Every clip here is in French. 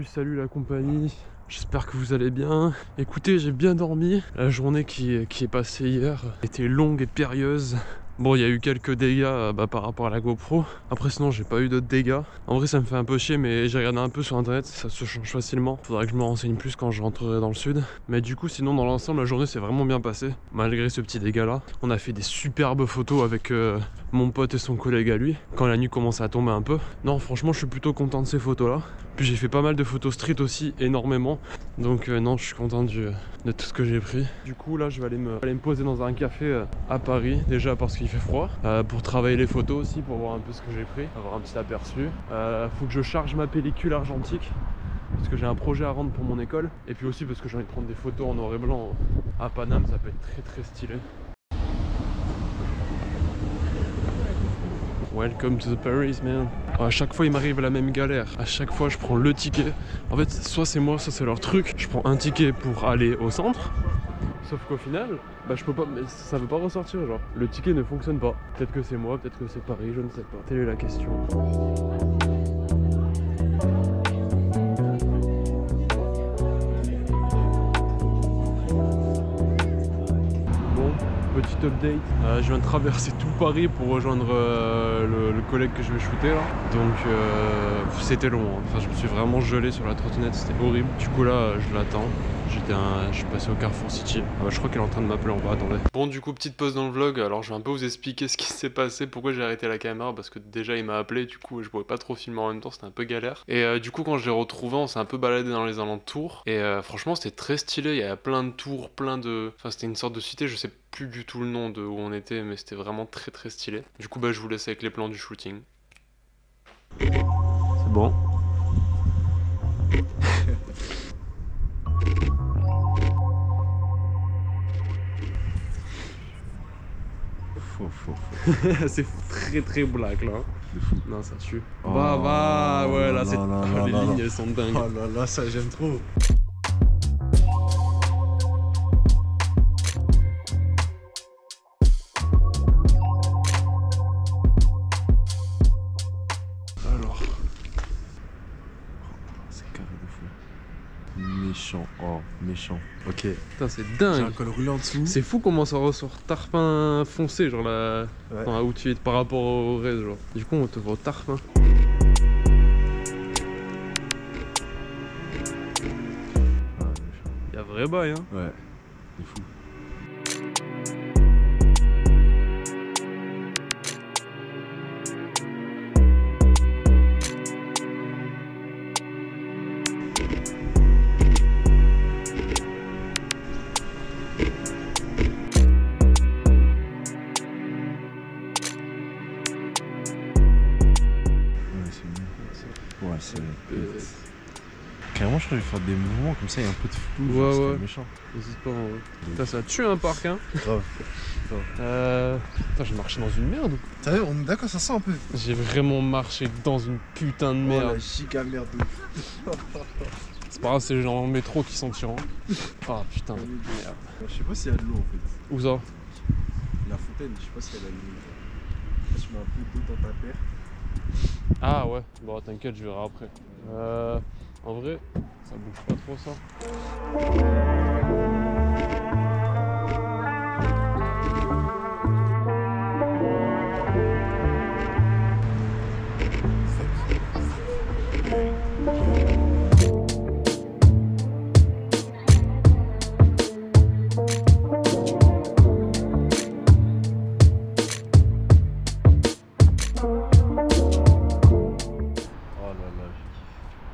Salut la compagnie, j'espère que vous allez bien. Écoutez, j'ai bien dormi. La journée qui est passée hier était longue et périlleuse. Bon, il y a eu quelques dégâts par rapport à la GoPro. Après, sinon, j'ai pas eu d'autres dégâts. En vrai, ça me fait un peu chier, mais j'ai regardé un peu sur internet, ça se change facilement. Faudra que je me renseigne plus quand je rentrerai dans le sud. Mais du coup, sinon, dans l'ensemble, la journée s'est vraiment bien passée, malgré ce petit dégât-là. On a fait des superbes photos avec mon pote et son collègue à lui, quand la nuit commençait à tomber un peu. Non, franchement, je suis plutôt content de ces photos-là. Puis j'ai fait pas mal de photos street aussi, énormément. Donc non, je suis content de tout ce que j'ai pris. Du coup, là, je vais aller me poser dans un café à Paris, déjà parce qu'il fait froid, pour travailler les photos aussi, pour voir un peu ce que j'ai pris, avoir un petit aperçu. Faut que je charge ma pellicule argentique, parce que j'ai un projet à rendre pour mon école. Et puis aussi parce que j'ai envie de prendre des photos en noir et blanc à Paname, ça peut être très stylé. Welcome to the Paris, man. À chaque fois, il m'arrive la même galère. À chaque fois, je prends le ticket. En fait, soit c'est moi, soit c'est leur truc. Je prends un ticket pour aller au centre. Sauf qu'au final, je peux pas, mais ça veut pas ressortir, genre. Le ticket ne fonctionne pas. Peut-être que c'est moi, peut-être que c'est Paris, je ne sais pas. Telle est la question. Petit update, je viens de traverser tout Paris pour rejoindre le collègue que je vais shooter là. Donc c'était long, hein. Enfin, je me suis vraiment gelé sur la trottinette, c'était horrible. Du coup là je l'attends, je suis passé au Carrefour City. Je crois qu'elle est en train de m'appeler en bas, attendez. Bon, du coup petite pause dans le vlog, alors je vais un peu vous expliquer ce qui s'est passé, pourquoi j'ai arrêté la caméra, parce que déjà il m'a appelé, du coup je pouvais pas trop filmer en même temps, c'était un peu galère. Et du coup quand je l'ai retrouvé, on s'est un peu baladé dans les alentours, et franchement c'était très stylé, il y avait plein de tours, enfin c'était une sorte de cité, je sais plus du tout le nom de où on était, mais c'était vraiment très stylé. Du coup je vous laisse avec les plans du shooting. C'est bon. C'est très black là. Non, ça tue. Oh, ouais, là c'est. Les lignes elles sont dingues. Oh là là, ça j'aime trop. Alors. C'est carré de fou. Méchant, oh, méchant. Ok. Putain, c'est J'ai dingue. un col roulé en dessous. C'est fou comment ça ressort tarpin foncé, genre là. Ouais. Enfin, où tu es par rapport au reste, genre. Du coup, on te voit au tarpin. Y'a vrai bail, hein. Ouais, c'est fou. Ouais, c'est carrément, je crois que je vais faire des mouvements comme ça, il y a un peu de flou. Ouais. Méchant. N'hésite pas, en vrai. Putain, ça tue un parc, hein. Grave. Putain, j'ai marché dans une merde. T'as vu, on est d'accord, ça sent un peu. J'ai vraiment marché dans une putain de Oh, merde. la giga merde. C'est pas grave, c'est les gens en métro qui s'en tirent. Ah putain de merde. Je sais pas s'il y a de l'eau en fait. Où ça? La fontaine, je sais pas si elle a une. Je mets un peu d'eau dans ta paire. Ah ouais, bon t'inquiète, je verrai après. En vrai, ça bouge pas trop ça.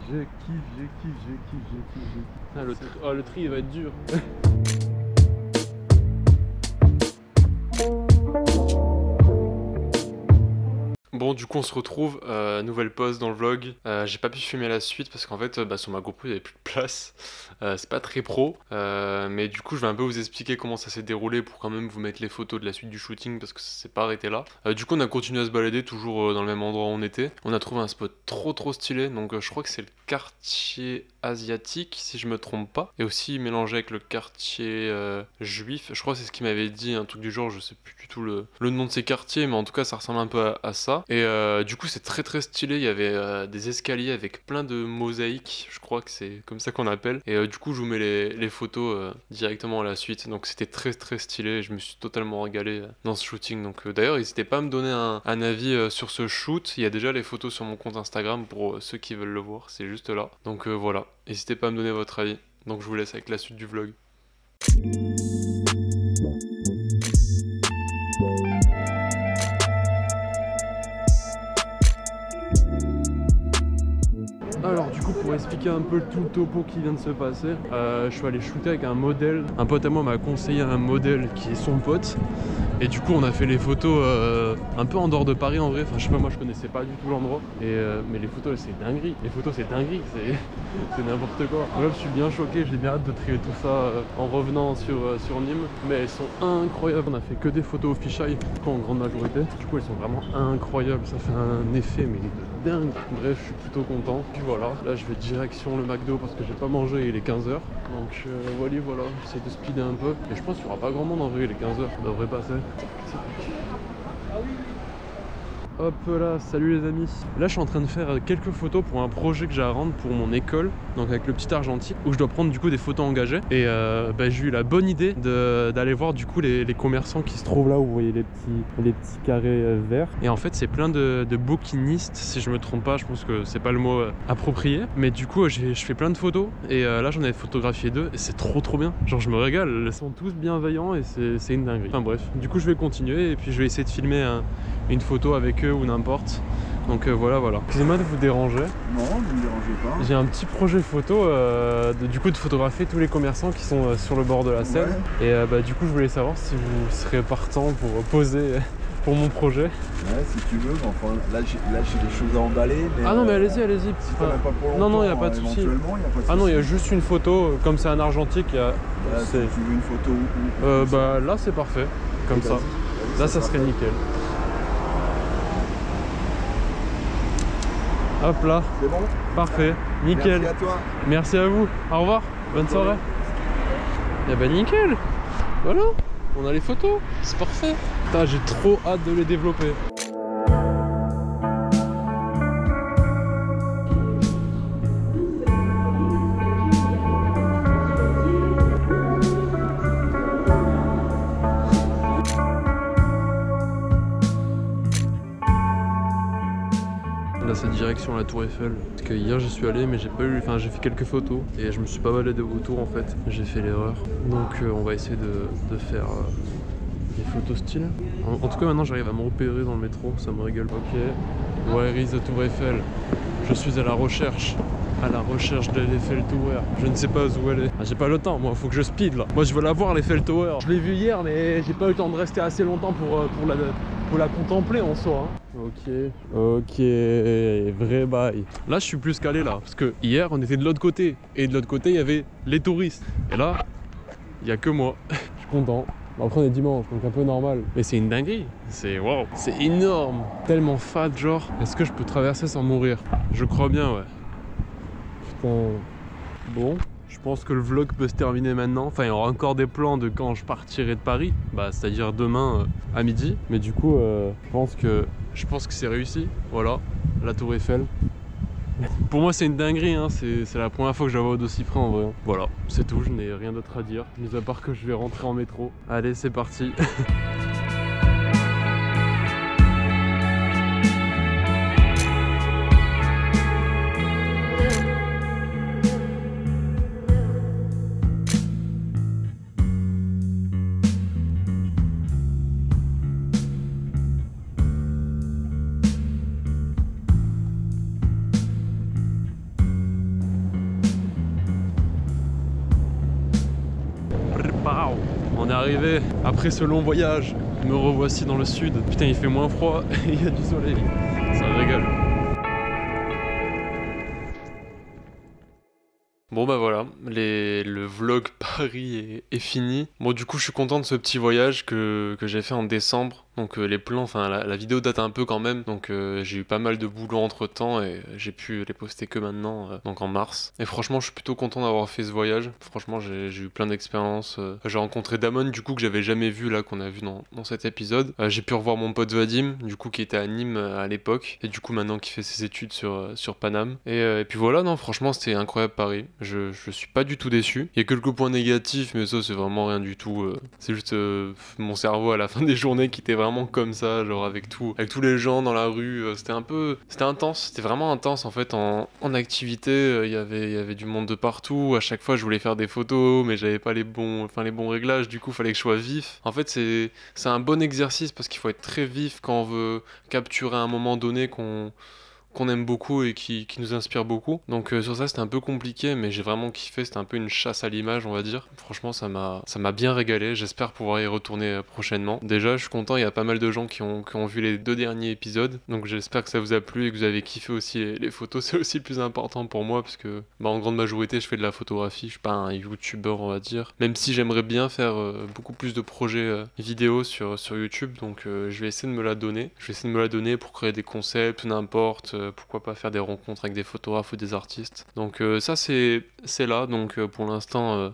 Je kiffe. Ah, le tri il va être dur. Bon, du coup on se retrouve, nouvelle pause dans le vlog. J'ai pas pu filmer la suite parce qu'en fait sur ma GoPro il y avait plus de place. C'est pas très pro, mais du coup je vais un peu vous expliquer comment ça s'est déroulé pour quand même vous mettre les photos de la suite du shooting parce que ça s'est pas arrêté là. Du coup on a continué à se balader toujours dans le même endroit où on était. On a trouvé un spot trop stylé, donc je crois que c'est le quartier asiatique si je me trompe pas, et aussi mélangé avec le quartier juif. Je crois que c'est ce qu'il m'avait dit, un truc du genre, je sais plus du tout le nom de ces quartiers, mais en tout cas ça ressemble un peu à ça. Et du coup c'est très stylé, il y avait des escaliers avec plein de mosaïques, je crois que c'est comme ça qu'on appelle. Et du coup je vous mets les photos directement à la suite. Donc c'était très stylé, je me suis totalement régalé dans ce shooting. Donc d'ailleurs n'hésitez pas à me donner un avis sur ce shoot. Il y a déjà les photos sur mon compte Instagram pour ceux qui veulent le voir, c'est juste là. Donc voilà, n'hésitez pas à me donner votre avis. Donc je vous laisse avec la suite du vlog. Alors du coup pour expliquer un peu tout le topo qui vient de se passer, je suis allé shooter avec un modèle. Un pote à moi m'a conseillé un modèle qui est son pote. Et du coup on a fait les photos un peu en dehors de Paris en vrai. Enfin je sais pas, moi je connaissais pas du tout l'endroit. Mais les photos c'est dinguerie. Les photos c'est dinguerie, c'est n'importe quoi. Bref je suis bien choqué, j'ai bien hâte de trier tout ça en revenant sur Nîmes. Mais elles sont incroyables, on a fait que des photos au fisheye en grande majorité. Du coup elles sont vraiment incroyables, ça fait un effet mais de dingue. Bref je suis plutôt content. Puis voilà, là je vais direction le McDo parce que j'ai pas mangé, il est 15 h. Donc voilà, j'essaie de speeder un peu. Et je pense qu'il n'y aura pas grand monde en vrai, il est 15 h, ça devrait passer. Hop là, salut les amis. Là je suis en train de faire quelques photos pour un projet que j'ai à rendre pour mon école, donc avec le petit argentique, où je dois prendre du coup des photos engagées. Et j'ai eu la bonne idée d'aller voir du coup les commerçants qui se trouvent là où vous voyez les petits carrés verts. Et en fait c'est plein de bouquinistes, si je me trompe pas, je pense que c'est pas le mot approprié. Mais du coup je fais plein de photos et là j'en ai photographié 2 et c'est trop bien. Genre je me régale, ils sont tous bienveillants et c'est une dinguerie. Enfin bref, du coup je vais continuer et puis je vais essayer de filmer une photo avec eux ou n'importe. Donc voilà. Excusez-moi de vous déranger. Non, ne me dérangez pas. J'ai un petit projet photo du coup de photographier tous les commerçants qui sont sur le bord de la Seine. Ouais. Et du coup je voulais savoir si vous serez partant pour poser pour mon projet. Ouais, si tu veux, mais enfin là j'ai des choses à emballer. Mais ah non mais allez-y. Si t'en as pas pour longtemps, non, il n'y a pas de souci. Ah non, il y a juste une photo, comme c'est un argentique. Si tu veux une photo où là c'est parfait, comme ça. Là ça serait nickel. Hop là, c'est bon. Parfait, nickel. Merci à toi. Merci à vous, au revoir, bonne soirée. Et bah nickel. Voilà, on a les photos, c'est parfait. Putain, j'ai trop hâte de les développer. Là c'est direction la Tour Eiffel. Parce que hier j'y suis allé mais j'ai pas eu. Enfin j'ai fait quelques photos et je me suis pas baladé autour en fait. J'ai fait l'erreur. Donc on va essayer de faire des photos style. En tout cas maintenant j'arrive à me repérer dans le métro, ça me régale. Ok. Where is the Tour Eiffel? Je suis à la recherche de l'Eiffel Tower. Je ne sais pas où elle est. Ah, j'ai pas le temps, moi, faut que je speed là. Moi je veux la voir l'Eiffel Tower. Je l'ai vue hier mais j'ai pas eu le temps de rester assez longtemps pour la contempler en soi. Hein. Ok, vrai bail. Là je suis plus calé là, parce que hier on était de l'autre côté. Et de l'autre côté il y avait les touristes. Et là, il y a que moi. Je suis content. Après on est dimanche, donc un peu normal. Mais c'est une dinguerie. C'est waouh, c'est énorme. Tellement fat genre. Est-ce que je peux traverser sans mourir? Je crois bien, ouais. Putain. Bon, je pense que le vlog peut se terminer maintenant. Enfin, il y aura encore des plans de quand je partirai de Paris. Bah, c'est-à-dire demain à midi. Mais du coup, je pense que c'est réussi. Voilà, la Tour Eiffel. Pour moi, c'est une dinguerie. Hein. C'est la première fois que je la vois d'aussi près en vrai. Voilà, c'est tout. Je n'ai rien d'autre à dire. Mis à part que je vais rentrer en métro. Allez, c'est parti. On est arrivé après ce long voyage. Me revoici dans le sud. Putain, il fait moins froid et il y a du soleil. Ça régale. Bon bah voilà, le vlog Paris est fini. Bon du coup je suis content de ce petit voyage que j'ai fait en décembre. Donc les plans, enfin la vidéo date un peu quand même, donc j'ai eu pas mal de boulot entre temps et j'ai pu les poster que maintenant, donc en mars. Et franchement, je suis plutôt content d'avoir fait ce voyage. Franchement, j'ai eu plein d'expériences. J'ai rencontré Damon, du coup, que j'avais jamais vu là, qu'on a vu dans cet épisode. J'ai pu revoir mon pote Vadim, du coup, qui était à Nîmes à l'époque, et du coup maintenant qui fait ses études sur Paname. Et puis voilà, non, franchement, c'était incroyable Paris. Je suis pas du tout déçu. Il y a quelques points négatifs, mais ça, c'est vraiment rien du tout. C'est juste mon cerveau à la fin des journées qui était vraiment comme ça, genre avec tous les gens dans la rue. C'était intense, c'était vraiment intense en fait en activité. Il y avait du monde de partout. À chaque fois, je voulais faire des photos, mais j'avais pas les bons réglages. Du coup, fallait que je sois vif. En fait, c'est un bon exercice parce qu'il faut être très vif quand on veut capturer un moment donné qu'on aime beaucoup et qui nous inspire beaucoup. Donc sur ça c'était un peu compliqué, mais j'ai vraiment kiffé, c'était un peu une chasse à l'image on va dire. Franchement ça m'a bien régalé, j'espère pouvoir y retourner prochainement. Déjà je suis content, il y a pas mal de gens qui ont vu les 2 derniers épisodes, donc j'espère que ça vous a plu et que vous avez kiffé aussi les photos, c'est aussi le plus important pour moi parce que en grande majorité je fais de la photographie, je suis pas un youtubeur on va dire, même si j'aimerais bien faire beaucoup plus de projets vidéo sur YouTube, donc je vais essayer de me la donner pour créer des concepts, n'importe, pourquoi pas faire des rencontres avec des photographes ou des artistes. Donc ça c'est là, donc pour l'instant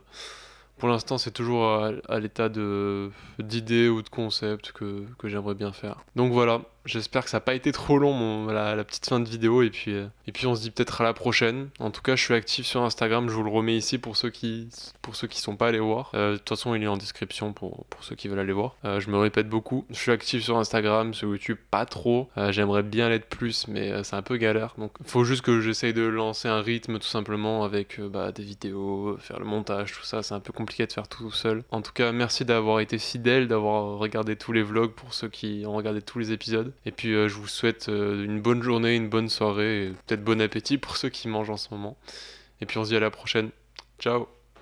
c'est toujours à l'état d'idées ou de concepts que j'aimerais bien faire. Donc voilà, j'espère que ça n'a pas été trop long la petite fin de vidéo et puis on se dit peut-être à la prochaine. En tout cas je suis actif sur Instagram, je vous le remets ici pour ceux qui sont pas allés voir. De toute façon il est en description pour ceux qui veulent aller voir. Je me répète beaucoup, je suis actif sur Instagram, sur YouTube pas trop. J'aimerais bien l'être plus mais c'est un peu galère. Donc il faut juste que j'essaye de lancer un rythme tout simplement avec des vidéos, faire le montage, tout ça. C'est un peu compliqué de faire tout seul. En tout cas merci d'avoir été fidèle, d'avoir regardé tous les vlogs pour ceux qui ont regardé tous les épisodes. Et puis je vous souhaite une bonne journée, une bonne soirée, et peut-être bon appétit pour ceux qui mangent en ce moment. Et puis on se dit à la prochaine. Ciao!